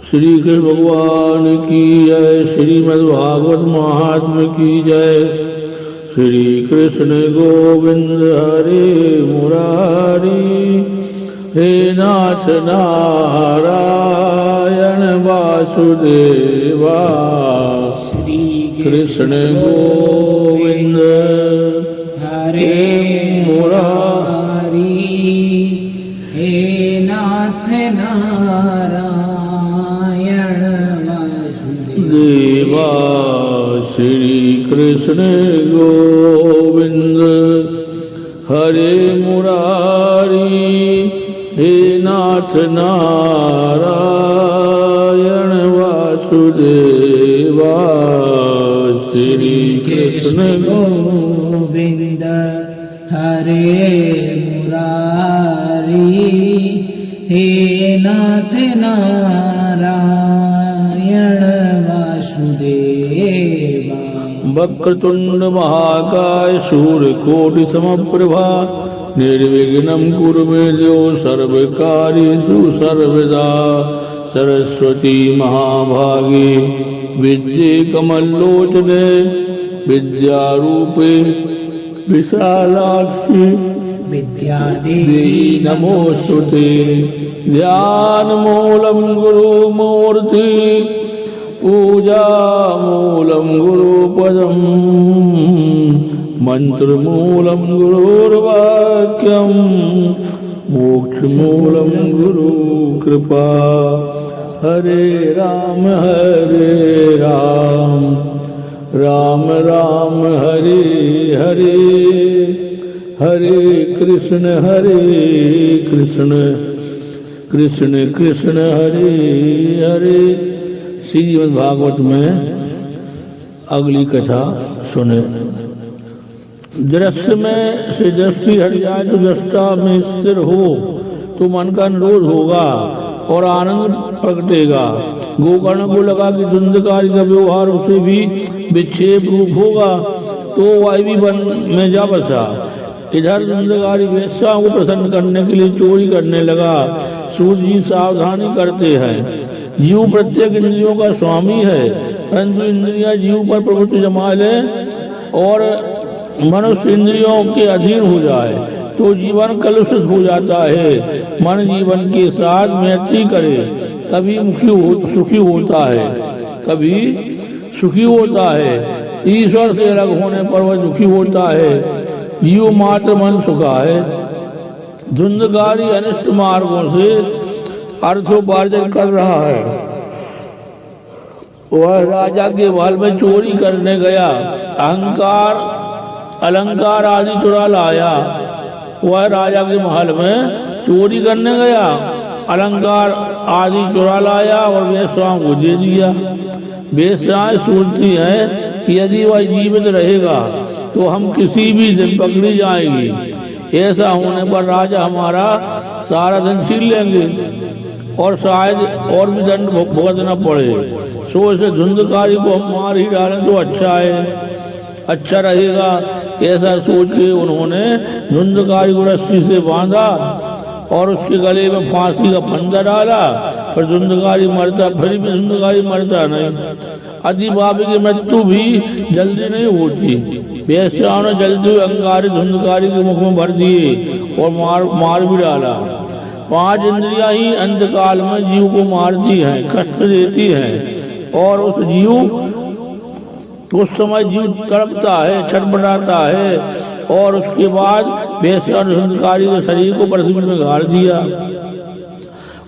श्री कृष्ण भगवान की जय। श्रीमद्भागवत महात्म्य की जय। श्री कृष्ण गोविंद हरे मुरारी, हे नाथ नारायण वासुदेवा। श्री कृष्ण गोविंद हरे मुरारी, हे नाथ नारायण देवा। श्री कृष्ण गोविंद हरे मुरारी, हे नाथ नारायण वासुदेवा। श्री कृष्ण गोविंद हरे मुरारी, हे नाथ नारायण वासुदेवा। वक्रतुंड महाकाय सूर्यकोटि समप्रभा, निर्विघ्नं कुरु मे देव सर्वकार्येषु सर्वदा। सरस्वती महाभागे विद्ये कमलोचने, विद्यारूपे विशालाक्षी विद्यादेवी नमोस्तुते। ध्यानमूलं गुरुमूर्ति, पूजामूलं गुरुपदम्, मन्त्रमूलं गुरुर्वाक्यं, मोक्षमूलं गुरुकृपा। हरे राम राम राम हरे हरे, हरे कृष्ण कृष्ण कृष्ण हरे हरे। श्रीमद् भागवत में अगली कथा सुने। दृश्य में से दृष्टि हट जाए तो दृष्टा में स्थिर हो तो मन का निरोध होगा और आनंद प्रकटेगा। गोकर्ण को लगा कि धुंधकारी का व्यवहार उसे भी विक्षेप रूप होगा तो वायवी वन में जा बसा। इधर धुंधकारी वेश्याओं को प्रसन्न करने के लिए चोरी करने लगा। सूर्य जी सावधानी करते हैं। जीव प्रत्येक इंद्रियों का स्वामी है, परंतु इंद्रियां जीव पर प्रभुत्व जमा ले और मनुष्य इंद्रियों के अधीन हो जाए तो जीवन कलुषित हो जाता है। मन जीवन के साथ मैत्री करे तभी सुखी होता है, तभी सुखी होता है। ईश्वर से अलग होने पर वह दुखी होता है। जीव मात्र मन सुखा है। धुंधकारी अनिष्ट मार्गों से अर्थोपार्जन कर रहा है। वह राजा के महल में चोरी करने गया, अहंकार अलंकार आदि चुरा लाया। वह राजा के महल में चोरी करने गया, अलंकार आदि चुरा लाया और वेश्याओं को दे दिया। वेश्याएं सोचती हैं कि यदि वह जीवित रहेगा तो हम किसी भी दिन पकड़ी जाएंगी। ऐसा होने पर राजा हमारा सारा धन छीन लेंगे और शायद और भी दंड भुगतना पड़े। सो इसे धुंधकारी को हम मार ही डालें तो अच्छा रहेगा। ऐसा सोच के उन्होंने धुंधकारी को रस्सी से बांधा और उसके गले में फांसी का फंदा डाला। फिर धुंधकारी मरता, फिर भी धुंधकारी मरता नहीं। अति पापी की मृत्यु भी जल्दी नहीं होती। वेश्याओं ने जल्दी अंगारी धुंधकारी के मुख में भर दिए और मार भी डाला। 5 इंद्रियां ही अंतकाल में जीव को मारती हैं, कष्ट देती हैं और उस समय जीव तड़पता है, छटपटाता है और उसके बाद वेश्या ने धुंधकारी के शरीर को पृथ्वी में गाड़ दिया।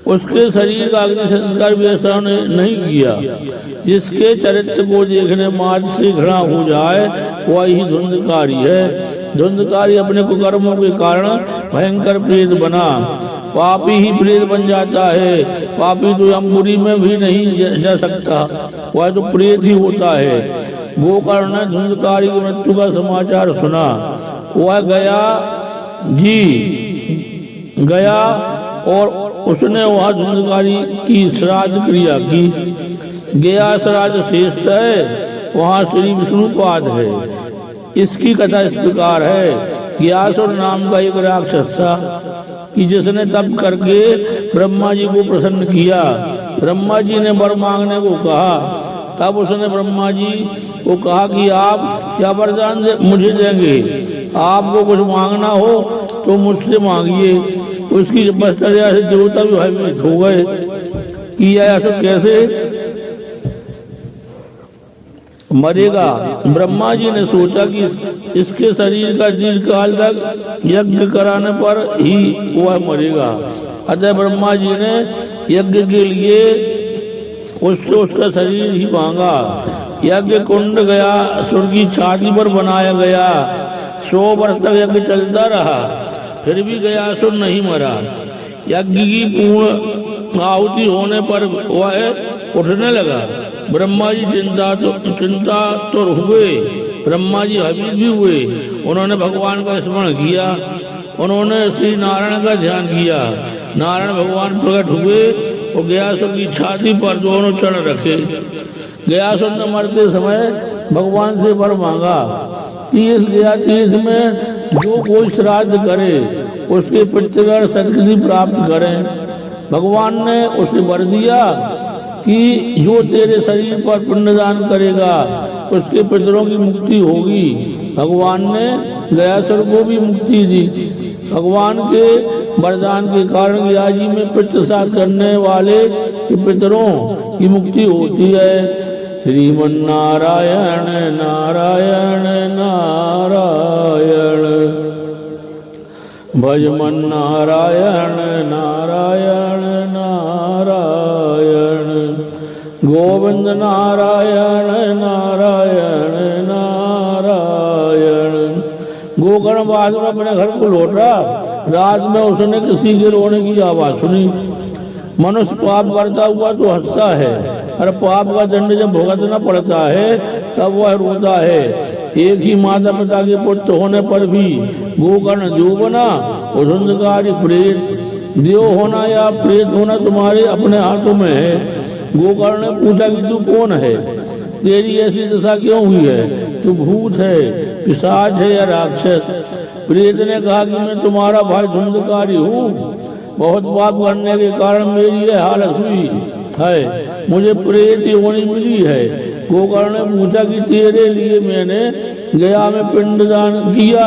उसके शरीर का अग्नि संस्कार वेश्या ने नहीं किया। जिसके चरित्र को देखने मात्र से घृणा हो जाए वही धुंधकारी है। धुंधकारी अपने कुकर्मों के कारण भयंकर प्रेत बना। पापी ही प्रेत बन जाता है। पापी तो यमपुरी में भी नहीं जा सकता, वह तो प्रेत ही होता है। गोकर्ण ने धुंधकारी की मृत्यु का समाचार सुना। वह गया और उसने वहां धुंधकारी की श्राद्ध क्रिया की। गया श्राद्ध श्रेष्ठ है, वहां श्री विष्णुपाद है। इसकी कथा इस प्रकार है। व्यासुर नाम का एक राक्षस था कि जिसने तप करके ब्रह्मा जी को प्रसन्न किया। ब्रह्मा जी ने वर मांगने को कहा, तब उसने ब्रह्मा जी को कहा कि आप क्या वरदान मुझे देंगे, आपको कुछ मांगना हो तो मुझसे मांगिए। उसकी तपस्या से देवता भी भयभीत हो गए कि ऐसा कैसे मरेगा। ब्रह्मा जी ने सोचा कि इसके शरीर का दीर्घ काल तक यज्ञ कराने पर ही वह मरेगा। अतः ब्रह्मा जी ने यज्ञ के लिए उससे उसका शरीर ही मांगा। यज्ञ कुंड गया, सुर की छाती पर बनाया गया। 100 वर्ष तक यज्ञ चलता रहा, फिर भी गयासुर नहीं मरा। यज्ञ की पूर्ण आहुति होने पर वह उठने लगा। ब्रह्मा जी चिंता तो हुए, ब्रह्मा जी हबीब भी हुए। उन्होंने भगवान का स्मरण किया, उन्होंने श्री नारायण का ध्यान किया। नारायण भगवान प्रकट हुए और गयासुर की छाती पर दोनों चढ़ रखे। गयासुर ने मरते समय भगवान से वर मांगा कि इस गया तीर्थ में जो कोई श्राद्ध करे उसके पितृगण सदगति प्राप्त करें। भगवान ने उसे वर दिया कि जो तेरे शरीर पर पिंडदान करेगा उसके पितरों की मुक्ति होगी। भगवान ने गयासुर को भी मुक्ति दी। भगवान के वरदान के कारण गयाजी में पितृसात करने वाले के पितरों की मुक्ति होती है। श्रीमन नारायण नारायण नारायण, भजमन नारायण नारायण नारायण, गोविंद नारायण नारायण नारायण। गोकर्ण बहादुर अपने घर को लौट रहा, रात में उसने किसी के रोने की आवाज सुनी। मनुष्य पाप करता हुआ तो हंसता है, और पाप का दंड जब भुगतना पड़ता है तब वह रोता है। एक ही माता पिता के पुत्र होने पर भी गोकर्ण देव बना और धुंधकारी प्रेत। देव होना या प्रेत होना तुम्हारे अपने हाथों में है। गोकर्ण ने पूछा कि तू कौन है, तेरी ऐसी दशा क्यों हुई है, तू भूत है, पिशाच है या राक्षस। प्रेत ने कहा कि मैं तुम्हारा भाई धुंधकारी हूँ, बहुत पाप करने के कारण मेरी यह हालत हुई है, मुझे प्रेत योनि मिली है। गोकर्ण ने पूछा कि तेरे लिए मैंने गया में पिंडदान किया,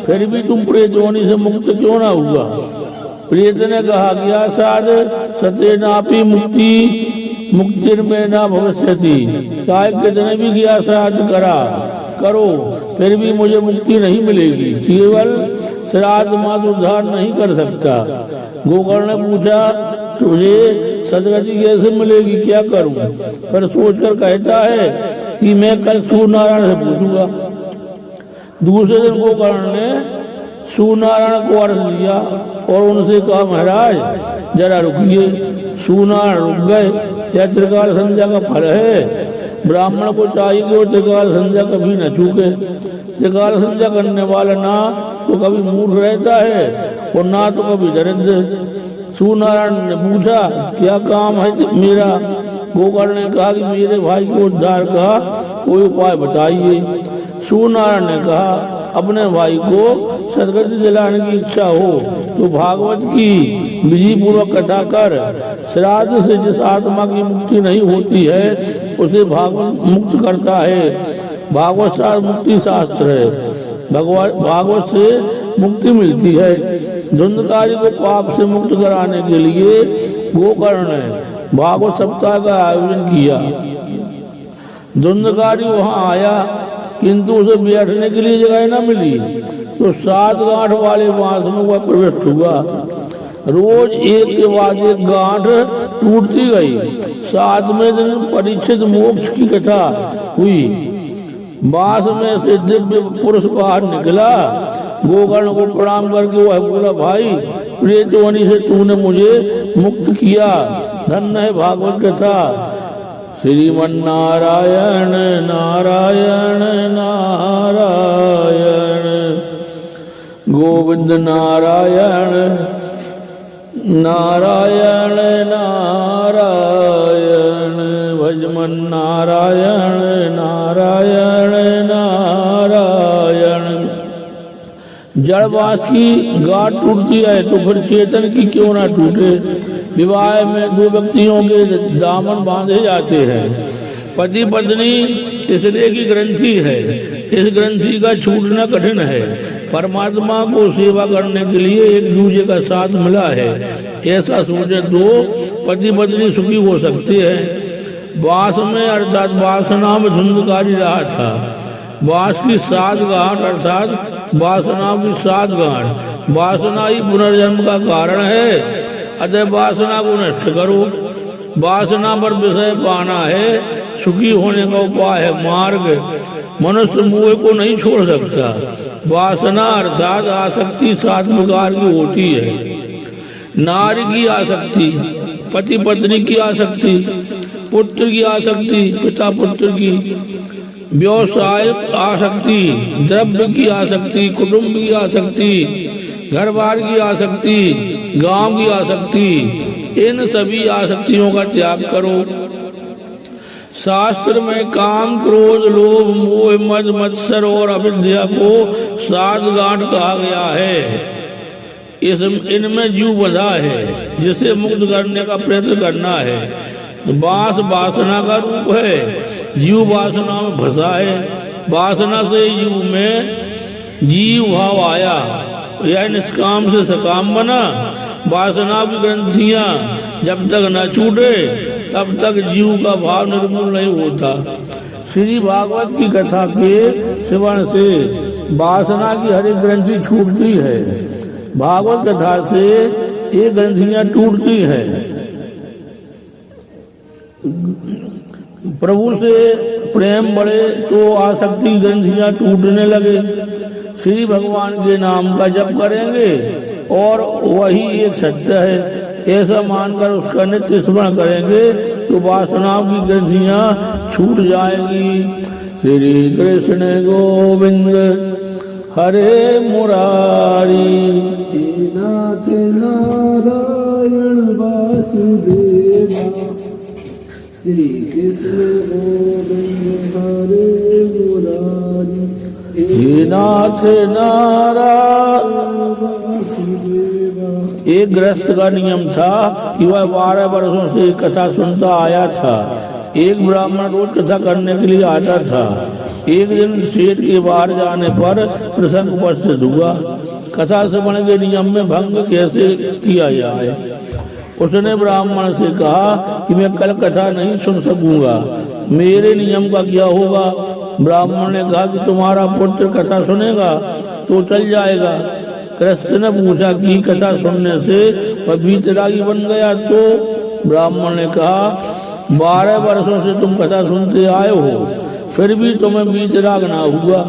फिर भी तुम प्रेत योनि से मुक्त क्यों ना हुआ। प्रेत ने कहा कि साध सत्य नापी मुक्तिर में ना भविष्यति, चाहे कितने भी गया श्राद्ध करो फिर भी मुझे मुक्ति नहीं मिलेगी, केवल श्राद्ध मात्र उद्धार नहीं कर सकता। गोकर्ण ने पूछा तुझे सदगति कैसे मिलेगी, क्या करूं। पर सोचकर कहता है कि मैं कल सूर्यनारायण से पूछूंगा। दूसरे दिन गोकर्ण ने सूर्यनारायण को अर्घ दिया और उनसे कहा महाराज जरा रुकिए। सूर्यनारायण रुक गए। यह त्रिकाल संध्या का फल है। ब्राह्मण को चाहिए कि वो त्रिकाल संध्या कभी न चूके। त्रिकाल संध्या करने वाला ना तो कभी मूर्ख रहता है और ना तो कभी दरिद्र। सूर्यनारायण ने पूछा क्या काम है मेरा। गोकर्ण ने कहा कि मेरे भाई के उद्धार का कोई उपाय बताइए। सूर्यनारायण ने कहा अपने भाई को सदगति दिलाने की इच्छा हो तो भागवत की विधि पूर्वक कथा कर। श्राद्ध से जिस आत्मा की मुक्ति नहीं होती है उसे भागवत मुक्त करता है। भागवत शास्त्र मुक्ति शास्त्र है। भागवत से मुक्ति मिलती है। धुंधकारी को पाप से मुक्त कराने के लिए गोकर्ण ने भागवत सप्ताह का आयोजन किया। धुंधकारी वहां आया किंतु उसे बैठने के लिए जगह न मिली तो 7 गांठ वाले बांस में वह प्रविष्ट हुआ। रोज एक के बाद एक गांठ टूटती गई। 7वें दिन परीक्षित मोक्ष की कथा हुई। बांस में से दिव्य पुरुष बाहर निकला। गोकर्ण को प्रणाम करके वह बोला भाई प्रेत योनि से तूने मुझे मुक्त किया, धन्य है भागवत कथा। श्रीमन नारायण नारायण नारायण, गोविंद नारायण नारायण नारायण, भजमन नारायण नारायण नारायण। जड़ जब बांस की गांठ टूटती है तो फिर चेतन की क्यों ना टूटे। विवाह में दो व्यक्तियों के दामन बांधे जाते हैं। पति पत्नी तीसरे की ग्रंथि है। इस ग्रंथि का छूटना कठिन है। परमात्मा को सेवा करने के लिए एक दूसरे का साथ मिला है, ऐसा सोचे तो पति पत्नी सुखी हो सकते हैं। बांस में अर्थात वासना में धुंधकारी रहा था। बांस की 7 गांठ अर्थात वासना की 7 गांठ। वासना ही पुनर्जन्म का कारण है, अतः वासना को नष्ट करो। वासना पर विषय पाना है, सुखी होने का उपाय है मार्ग। मनुष्य मोह को नहीं छोड़ सकता। वासना अर्थात आसक्ति 7 प्रकार की होती है। नारी की आसक्ति, पति पत्नी की आसक्ति, पुत्र की आसक्ति, पिता पुत्र की, व्यवसाय आसक्ति, द्रव्य की आसक्ति, कुटुंब की आसक्ति, घर बार की आसक्ति, गांव की आसक्ति। इन सभी आसक्तियों का त्याग करो। शास्त्र में काम, क्रोध, लोभ, मोह, मद, मत्सर और अविद्या को 7 गांठ कहा गया है। इनमें जीव बंधा है, जिसे मुक्त करने का प्रयत्न करना है। बांस वासना का रूप है, जीव वासना में फंसा है। वासना से जीव में जीव भाव आया, यह निष्काम से सकाम बना। वासना की ग्रंथियां जब तक न छूटे तब तक जीव का भाव निर्मूल नहीं होता। श्री भागवत की कथा के श्रवण से वासना की हर एक ग्रंथि छूटती है। भागवत कथा से ये ग्रंथियां टूटती हैं। प्रभु से प्रेम बढ़े तो आसक्ति ग्रंथियां टूटने लगे। श्री भगवान के नाम का जप करेंगे और वही एक सत्य है, ऐसा मानकर उसका नित्य स्मरण करेंगे तो वासनाओं की ग्रंथियां छूट जाएंगी। श्री कृष्ण गोविंद हरे मुरारी। नाथ नारायण वासुदेवा। श्री कृष्ण गोविंद हरे मुरारी। हे नाथ नारायण। एक गृहस्थ का नियम था कि वह 12 वर्षों से कथा सुनता आया था। एक ब्राह्मण रोज कथा करने के लिए आता था। एक दिन सेठ के बाहर जाने पर प्रसंग उपस्थित हुआ। कथा श्रवण के नियम में भंग कैसे किया जाए। उसने ब्राह्मण से कहा कि मैं कल कथा नहीं सुन सकूंगा, मेरे नियम का क्या होगा। ब्राह्मण ने कहा कि तुम्हारा पुत्र कथा सुनेगा तो चल जाएगा। कृष्ण ने पूछा कि कथा सुनने से वह वीतरागी बन गया तो। ब्राह्मण ने कहा 12 वर्षों से तुम कथा सुनते आए हो, फिर भी तुम्हें वीतराग ना हुआ,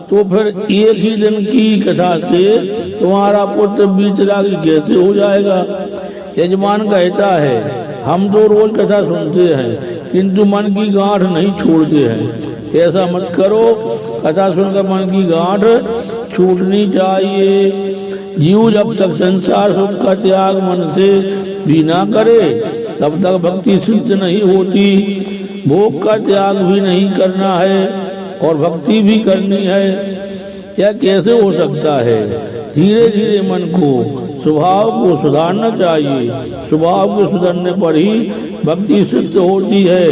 तो फिर एक ही दिन की कथा से तुम्हारा पुत्र वीतरागी कैसे हो जाएगा। यजमान कहता है हम तो रोज कथा सुनते हैं किंतु मन की गांठ नहीं छोड़ते हैं। ऐसा मत करो, कथा सुनकर मन की गांठ छूटनी चाहिए। जीव जब तक संसार सुख का त्याग मन से भी ना करे तब तक भक्ति सिद्ध नहीं होती। भोग का त्याग भी नहीं करना है और भक्ति भी करनी है, यह कैसे हो सकता है। धीरे धीरे मन को स्वभाव को सुधारना चाहिए। स्वभाव को सुधारने पर ही भक्ति सिद्ध होती है।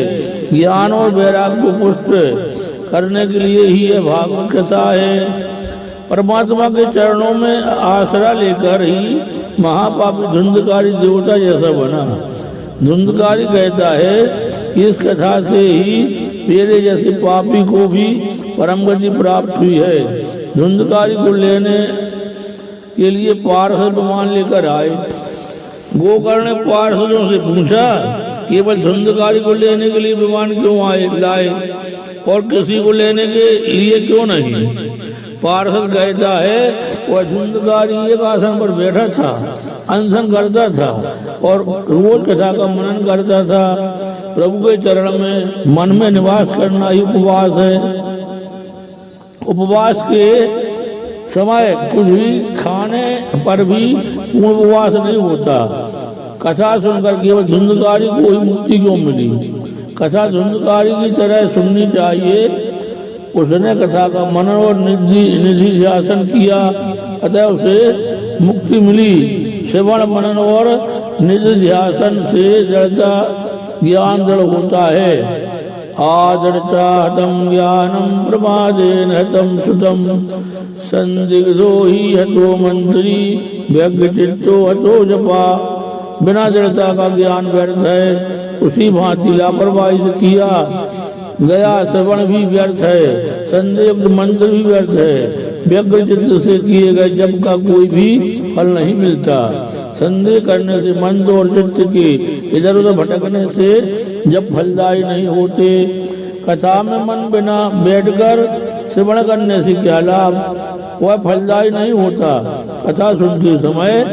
ज्ञान और वैराग्य को पुष्ट करने के लिए ही यह भागवत कथा है। परमात्मा के चरणों में आसरा लेकर ही महापापी धुंधकारी देवता जैसा बना। धुंधकारी कहता है कि इस कथा से ही मेरे जैसे पापी को भी परम गति प्राप्त हुई है। धुंधकारी को लेने के लिए पार्षद विमान लेकर आए। गोकर्ण ने पार्षदों से पूछा केवल धुंधकारी को लेने के लिए विमान क्यों लाए और किसी को लेने के लिए क्यों नहीं। पार्षद कहता है वह धुंधकारी एक आसन पर बैठा था, अनशन करता था और रोज कथा का मनन करता था। प्रभु के चरण में मन में निवास करना ही उपवास है। उपवास के समय कुछ भी खाने पर भी पूर्ण उपवास नहीं होता। कथा सुनकर केवल धुंधकारी को ही मुक्ति क्यों मिली। कथा धुंधकारी की तरह सुननी चाहिए। उसने कथा का मनन और निधि ध्यासन किया, अतः उसे मुक्ति मिली। श्रवण मनन और निज ध्यासन से जड़ता ज्ञान दृढ़ होता है। आदरता हतम ज्ञानम प्रमादेन हतम सुतम संदिग्धो ही हतो मंत्री व्यग्र चित्तो हतो जपा। बिना दृढ़ता का ज्ञान व्यर्थ है, उसी भांति लापरवाही से किया गया श्रवण भी व्यर्थ है, संदेह मंत्र भी व्यर्थ है। व्यग्र चित्त से किए गए जप का कोई भी फल नहीं मिलता। संदेह करने से मन और चित्त के इधर उधर भटकने से जब फलदायी नहीं होते। कथा में मन बिना बैठकर श्रवण करने से क्या लाभ, वह फलदायी नहीं होता। कथा सुनते समय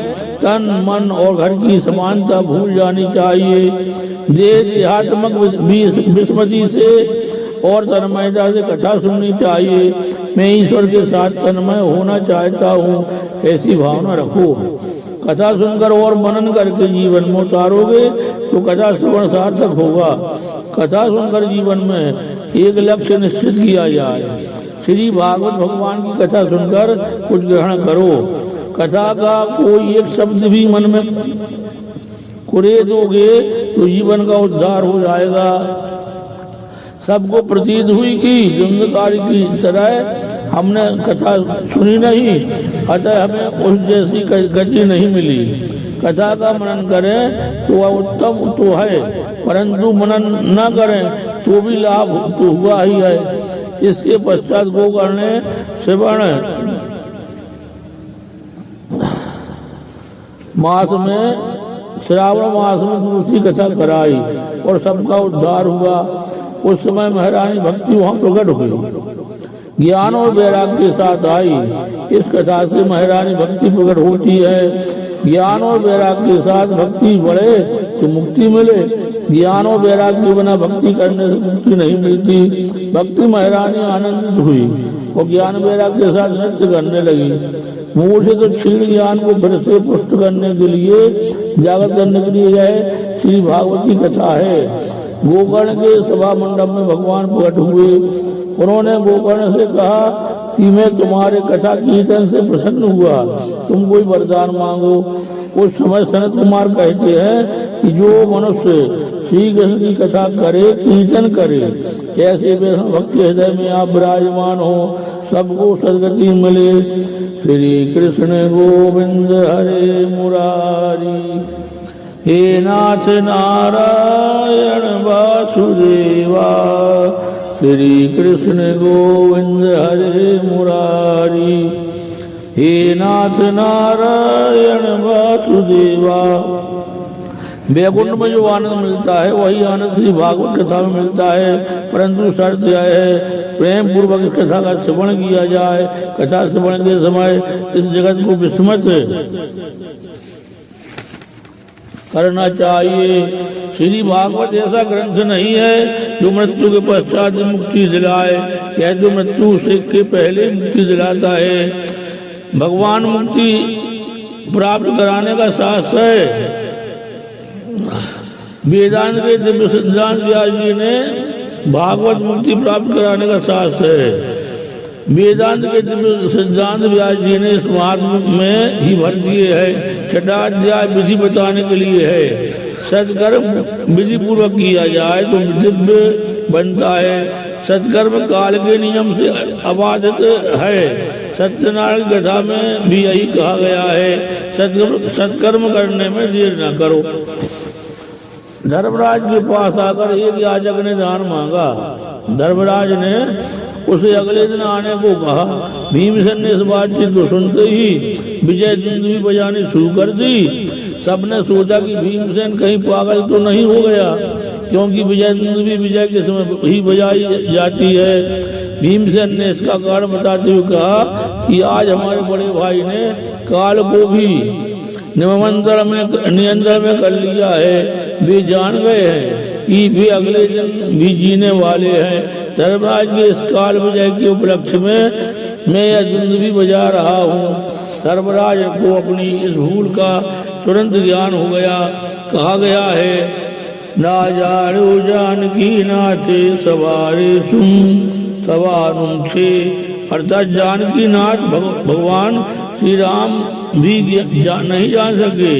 तन मन और घर की समानता भूल जानी चाहिए। देहात्मक विस्मृति से और तन्मयता से कथा सुननी चाहिए। मैं ईश्वर के साथ तन्मय होना चाहता हूँ, ऐसी भावना रखो। कथा सुनकर और मनन करके जीवन में उतारोगे तो कथा श्रवण सार्थक होगा। कथा सुनकर जीवन में एक लक्ष्य निश्चित किया जाए। श्री भागवत भगवान की कथा सुनकर कुछ ग्रहण करो। कथा का कोई एक शब्द भी मन में कुरे दोगे तो जीवन का उद्धार हो जाएगा। सबको प्रतीत हुई कि जंगकारी की तरह हमने कथा सुनी नहीं, अतः हमें उस जैसी गति नहीं मिली। कथा का मनन करें तो वह उत्तम तो है, परंतु मनन न करें तो भी लाभ तो हुआ ही है। इसके पश्चात गोकर्ण श्रवण मास में श्रावण मास में दूसरी कथा कराई और सबका उद्धार हुआ। उस समय महारानी भक्ति वहाँ प्रकट हुई, ज्ञान और वैराग्य के साथ आई। इस कथा से महारानी भक्ति प्रकट होती है। ज्ञान और वैराग्य के साथ भक्ति बढ़े तो मुक्ति मिले। ज्ञान और वैराग्य के बिना भक्ति करने से मुक्ति नहीं मिलती। भक्ति महारानी आनंदित हुई और ज्ञान वैराग्य के साथ नृत्य करने लगी। मूल से तो क्षीण ज्ञान को फिर से पुष्ट करने के लिए, जागृत करने के लिए यह श्री भागवती कथा है। गोकर्ण के सभा मंडप में भगवान प्रकट हुए। उन्होंने गोकर्ण से कहा कि मैं तुम्हारे कथा कीर्तन से प्रसन्न हुआ, तुम कोई वरदान मांगो। उस समय सनत कुमार कहते हैं कि जो मनुष्य श्री कृष्ण की कथा करे, कीर्तन करे, ऐसे भक्त के हृदय में आप विराजमान हो, सबको सदगति मिले। श्री कृष्ण गोविंद हरे मुरारी, हे नाथ नारायण वासुदेवा। श्री कृष्ण गोविंद हरे मुरारी, हे नाथ नारायण वासुदेवा। वैकुंठ में जो आनंद मिलता है वही आनंद श्री भागवत कथा में मिलता है, परंतु शर्त यह है प्रेम पूर्वक इस कथा का श्रवण किया जाए। कथा श्रवण के समय इस जगत को विस्मृत करना चाहिए। श्री भागवत ऐसा ग्रंथ नहीं है जो मृत्यु के पश्चात मुक्ति दिलाए, यह जो मृत्यु से के पहले मुक्ति दिलाता है। भगवान मुक्ति प्राप्त कराने का शास्त्र है। वेदांत के दिव्य सिद्धांत व्यास जी ने भागवत मुक्ति प्राप्त कराने का शास्त्र है। वेदांत के दिव्य सिद्धांत व्यास जी ने इस महात्म में ही भर दिए है। छठाध्याय विधि बताने के लिए है। सत्कर्म विधि पूर्वक किया जाए तो दिव्य बनता है। सत्कर्म काल के नियम से अबाधित है। सत्यनारायण कथा में भी यही कहा गया है, सत्कर्म करने में देर न करो। धर्मराज के पास आकर एक याजक ने दान मांगा। धर्मराज ने उसे अगले दिन आने को कहा। भीमसेन ने इस बातचीत को सुनते ही विजय दुंदुभी बजानी शुरू कर दी। सबने सोचा कि भीमसेन कहीं पागल तो नहीं हो गया, क्योंकि विजय दुंदुभी विजय के समय ही बजाई जाती है। भीमसेन ने इसका कारण बताते हुए कहा कि आज हमारे बड़े भाई ने काल को भी नियंत्रण में कर लिया है। वे जान गए हैं कि वे अगले दिन भी जीने वाले हैं। धर्मराज के इस काल विजय के उपलक्ष्य में मैं यह दुंदुभी बजा रहा हूँ। धर्मराज को अपनी इस भूल का तुरंत ज्ञान हो गया। कहा गया है, ना जानो जानकी नाथे सवारे सुन सवारुम छे, अर्थात जानकी नाथ भगवान श्री राम भी नहीं जान सके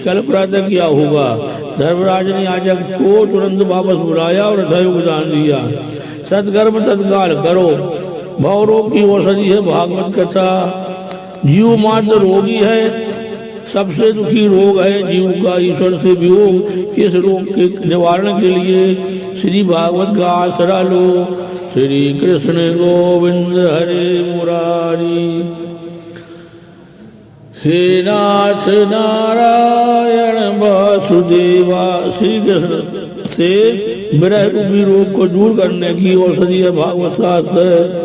कल प्रातः क्या होगा। धर्मराज ने याजक को तुरंत वापस बुलाया और रथयोग दान दिया। सत्कर्म तत्काल करो, भवरोग की औषधि है भागवत कथा। जीव मात्र रोगी है, सबसे दुखी रोग है जीव का ईश्वर से वियोग। इस रोग के निवारण के लिए श्री भागवत का आसरा लो। श्री कृष्ण गोविंद हरे मुरारी। हे नाथ नारायण वासुदेवा। श्री कृष्ण से विरह रूपी रोग को दूर करने की औषधि है भागवत शास्त्र।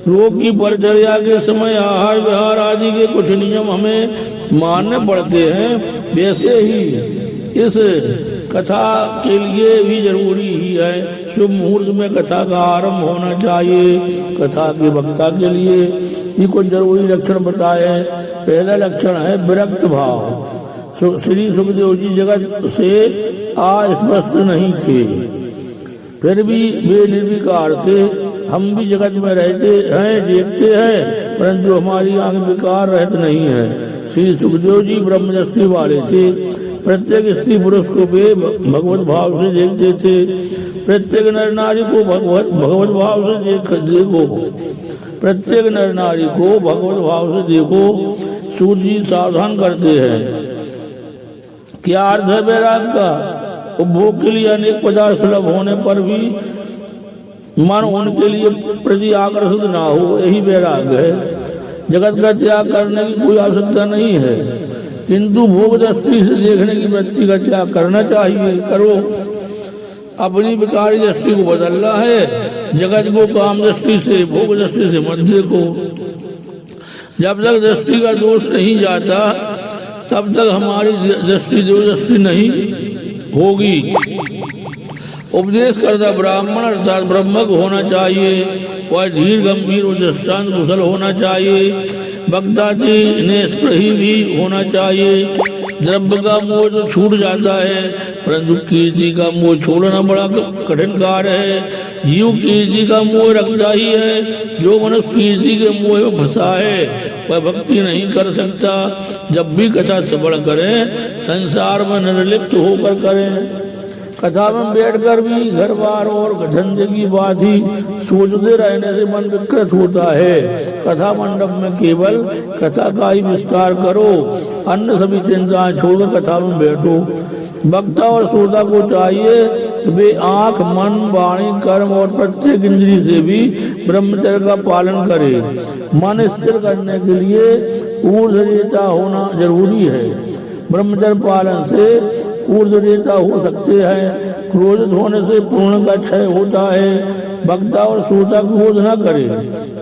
रोग की परिचर्या के समय आहार विहार आदि के कुछ नियम हमें मानने पड़ते हैं, वैसे ही इस कथा के लिए भी जरूरी ही है। शुभ मुहूर्त में कथा का आरंभ होना चाहिए। कथा के वक्ता के लिए ये कुछ जरूरी लक्षण बताए। पहला लक्षण है विरक्त भाव। श्री सुखदेव जी जगत से अस्पष्ट नहीं थे, फिर भी वे निर्विकार थे। हम भी जगत में रहते हैं, देखते हैं, परंतु हमारी आंख विकार रहते नहीं है। श्री सुखदेव जी ब्रह्मदृष्टि वाले थे। प्रत्येक स्त्री पुरुष को वे भगवत भाव से देखते थे। प्रत्येक नर नारी को भगवत भाव से देखो। प्रत्येक नर नारी को भगवत भाव से देखो। सूर्य जी सावधान करते हैं। क्या अर्थ है वैराग का? उपभोग के लिए अनेक पदार्थ सुलभ होने पर भी मन उनके लिए प्रति आकर्षित ना हो, यही वैराग है। जगत का त्याग करने की कोई आवश्यकता नहीं है, किंतु भोग दृष्टि से देखने की वृत्ति का त्याग करना चाहिए। करो। अपनी विकारी दृष्टि को बदलना है। जगत को काम दृष्टि से, भोग दृष्टि से मत देखो। जब तक दृष्टि का दोष नहीं जाता तब तक हमारी दृष्टि जो दृष्टि नहीं होगी। उपदेश करता ब्राह्मण अर्थात ब्रह्मज्ञ होना चाहिए। वह धीर गंभीर और दृष्टांत कुशल होना चाहिए। वक्ता जी निष्प्रही भी होना चाहिए। द्रव्य का मोह तो छूट जाता है, परंतु कीर्ति का मोह छोड़ना बड़ा कठिन कार्य है। जीव कीर्ति का मोह रखता ही है। जो मनुष्य कीर्ति के मोह में फंसा है वह भक्ति नहीं कर सकता। जब भी कथा श्रवण करें, संसार में निर्लिप्त होकर करें। कथा में बैठकर भी घर बार और धंधे की बात ही सोचते रहने से मन विकृत होता है। कथा मंडप में केवल कथा का ही विस्तार करो, अन्य सभी चिंताएं छोड़कर कथा में बैठो। वक्ता और श्रोता को चाहिए कि वे आंख, मन, वाणी, कर्म और प्रत्येक इंद्रिय से भी ब्रह्मचर्य का पालन करे। मन स्थिर करने के लिए ऊर्ध्वरेता होना जरूरी है। ब्रह्मचर्य पालन से ऊर्ध्वरेता हो सकते हैं। क्रोधित होने से पूर्ण का क्षय होता है। वक्ता और श्रोता क्रोध न करे।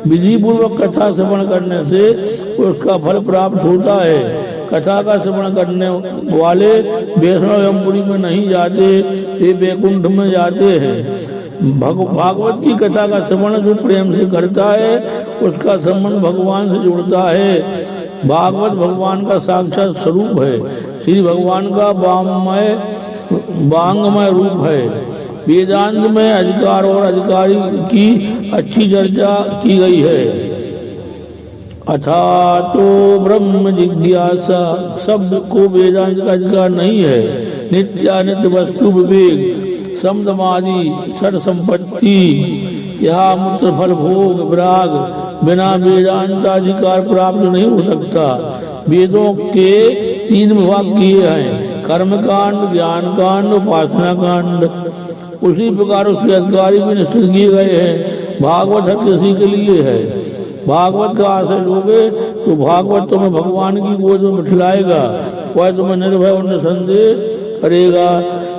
विधि पूर्वक कथा श्रवण करने से उसका फल प्राप्त होता है। कथा का श्रवण करने वाले वैष्णव यमपुरी में नहीं जाते, ये वैकुंठ में जाते हैं। भागवत की कथा का श्रवण जो प्रेम से करता है उसका संबंध भगवान से जुड़ता है। भागवत भगवान का साक्षात स्वरूप है। श्री भगवान का वांगमय रूप है। वेदांत में अधिकार और अधिकारी की अच्छी चर्चा की गई है। अथा तो ब्रह्म जिज्ञासा शब्द को वेदांत का अधिकार नहीं है। नित्यानित्य वस्तु विवेक, समदमादि, सठ संपत्ति, यहाँ मूत्र फल भोग विराग बिना वेदांताधिकार प्राप्त नहीं हो सकता। वेदों के 3 विभाग किए हैं, कर्म कांड, ज्ञान कांड, उपासना कांड। उसी प्रकार उसके अधिकारी भी निश्चित किए गए हैं। भागवत हर किसी के लिए है। भागवत का आश्रय लोगे तो भागवत तुम्हें भगवान की गोद में बिठलाएगा। वह तुम्हें निर्भय और निसंदेह करेगा।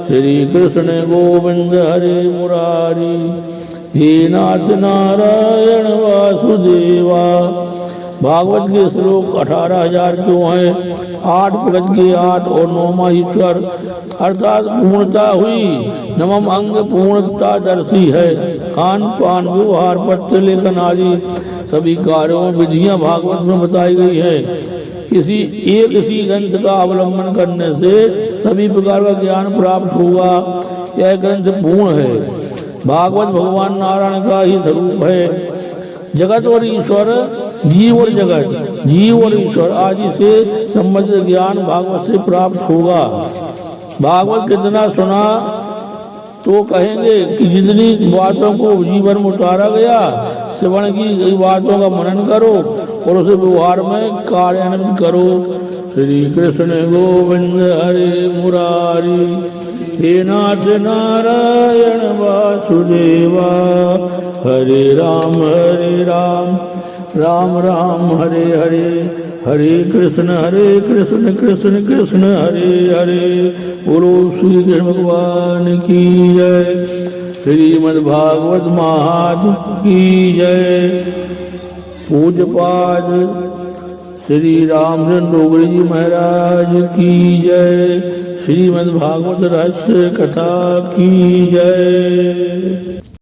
श्री कृष्ण गोविंद हरे मुरारी। हे नाथ नारायण वासुदेवा। भागवत के श्लोक 18,000 क्यों हैं? 8 प्रगट के 8 और 9वां ईश्वर अर्थात पूर्णता हुई। 9वां अंग पूर्णता दर्शी है। खान पान व्यवहार पत्र लेखन आदि सभी कार्यों विधियां भागवत में बताई गई है। इसी ग्रंथ का अवलंबन करने से सभी प्रकार का ज्ञान प्राप्त होगा। यह ग्रंथ पूर्ण है। भागवत भगवान नारायण का ही स्वरूप है। जगत और ईश्वर जीव और जगत, जीव और ईश्वर आदि से संबंधित ज्ञान भागवत से प्राप्त होगा। भागवत कितना सुना तो कहेंगे कि जितनी बातों को जीवन में उतारा गया, श्रवण की बातों का मनन करो और उसे व्यवहार में कार्यान्वित करो। श्री कृष्ण गोविंद हरे मुरारी, हे नाथ नारायण वासुदेवा, हरे राम राम राम हरे हरे, हरे कृष्ण कृष्ण कृष्ण हरे हरे। बोलो श्री कृष्ण भगवान की जय। श्रीमद् भागवत महात्म की जय। पूज्यपाद श्री रामचंद्र डोगरी जी महाराज की जय। श्रीमद् भागवत रहस्य कथा की जय।